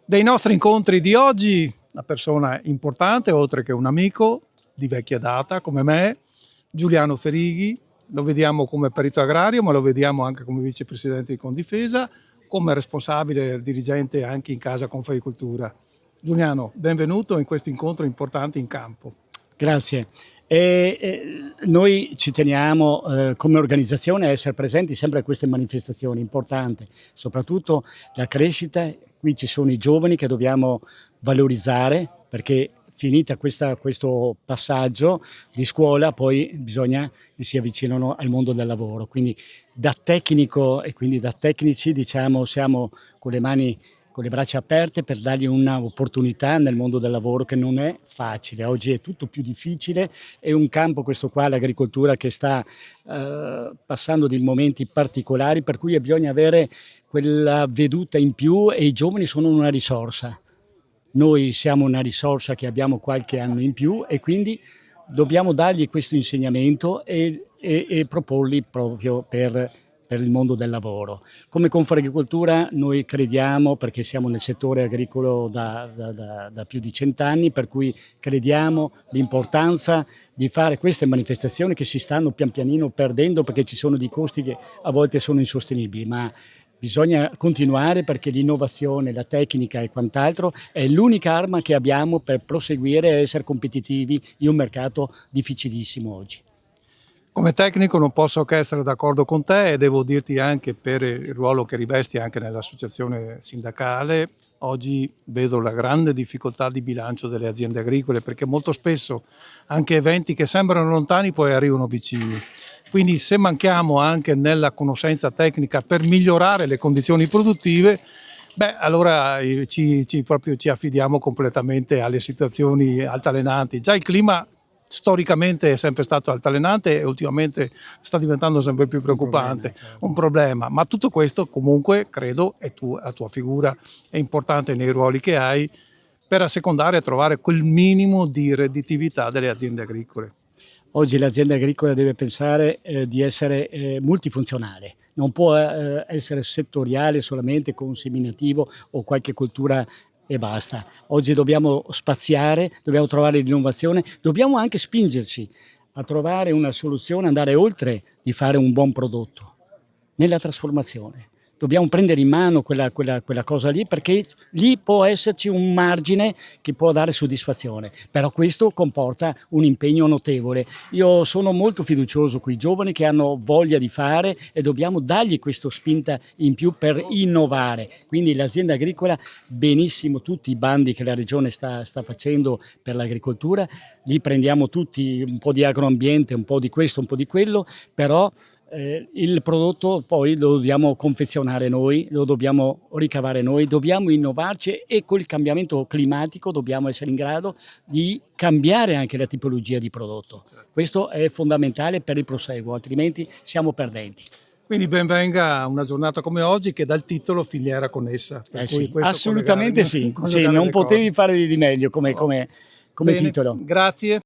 Dei nostri incontri di oggi, una persona importante, oltre che un amico di vecchia data come me, Giuliano Ferighi. Lo vediamo come perito agrario, ma lo vediamo anche come vicepresidente di Confdifesa, come responsabile dirigente anche in Casa Confagricoltura. Giuliano, benvenuto in questo incontro importante in campo. Grazie. Noi ci teniamo come organizzazione a essere presenti sempre a queste manifestazioni importanti, soprattutto la crescita. Qui ci sono i giovani che dobbiamo valorizzare, perché finita questo passaggio di scuola poi bisogna che si avvicinano al mondo del lavoro. Quindi da tecnico e quindi da tecnici, diciamo, siamo con le braccia aperte per dargli un'opportunità nel mondo del lavoro che non è facile. Oggi è tutto più difficile, è un campo questo qua, l'agricoltura, che sta passando dei momenti particolari, per cui bisogna avere quella veduta in più, e i giovani sono una risorsa. Noi siamo una risorsa che abbiamo qualche anno in più, e quindi dobbiamo dargli questo insegnamento e proporli proprio per il mondo del lavoro. Come Confagricoltura noi crediamo, perché siamo nel settore agricolo da più di 100 anni, per cui crediamo l'importanza di fare queste manifestazioni che si stanno pian pianino perdendo, perché ci sono dei costi che a volte sono insostenibili, ma bisogna continuare, perché l'innovazione, la tecnica e quant'altro è l'unica arma che abbiamo per proseguire e essere competitivi in un mercato difficilissimo oggi. Come tecnico non posso che essere d'accordo con te, e devo dirti anche per il ruolo che rivesti anche nell'associazione sindacale. Oggi vedo la grande difficoltà di bilancio delle aziende agricole, perché molto spesso anche eventi che sembrano lontani poi arrivano vicini. Quindi se manchiamo anche nella conoscenza tecnica per migliorare le condizioni produttive, allora ci affidiamo completamente alle situazioni altalenanti. Già il clima storicamente è sempre stato altalenante e ultimamente sta diventando sempre più preoccupante, un problema. Ma tutto questo comunque credo, e la tua figura è importante nei ruoli che hai, per assecondare e trovare quel minimo di redditività delle aziende agricole. Oggi l'azienda agricola deve pensare di essere multifunzionale, non può essere settoriale solamente con seminativo o qualche coltura e basta. Oggi dobbiamo spaziare, dobbiamo trovare l'innovazione, dobbiamo anche spingerci a trovare una soluzione, andare oltre di fare un buon prodotto nella trasformazione. Dobbiamo prendere in mano quella cosa lì, perché lì può esserci un margine che può dare soddisfazione, però questo comporta un impegno notevole. Io sono molto fiducioso con i giovani che hanno voglia di fare, e dobbiamo dargli questa spinta in più per innovare. Quindi l'azienda agricola, benissimo, tutti i bandi che la Regione sta facendo per l'agricoltura, li prendiamo tutti, un po' di agroambiente, un po' di questo, un po' di quello, però il prodotto poi lo dobbiamo confezionare noi, lo dobbiamo ricavare noi, dobbiamo innovarci, e col cambiamento climatico dobbiamo essere in grado di cambiare anche la tipologia di prodotto. Questo è fondamentale per il proseguo, altrimenti siamo perdenti. Quindi ben venga una giornata come oggi, che dà il titolo Filiera Connessa. Sì, assolutamente sì, non potevi fare di meglio come titolo. Grazie.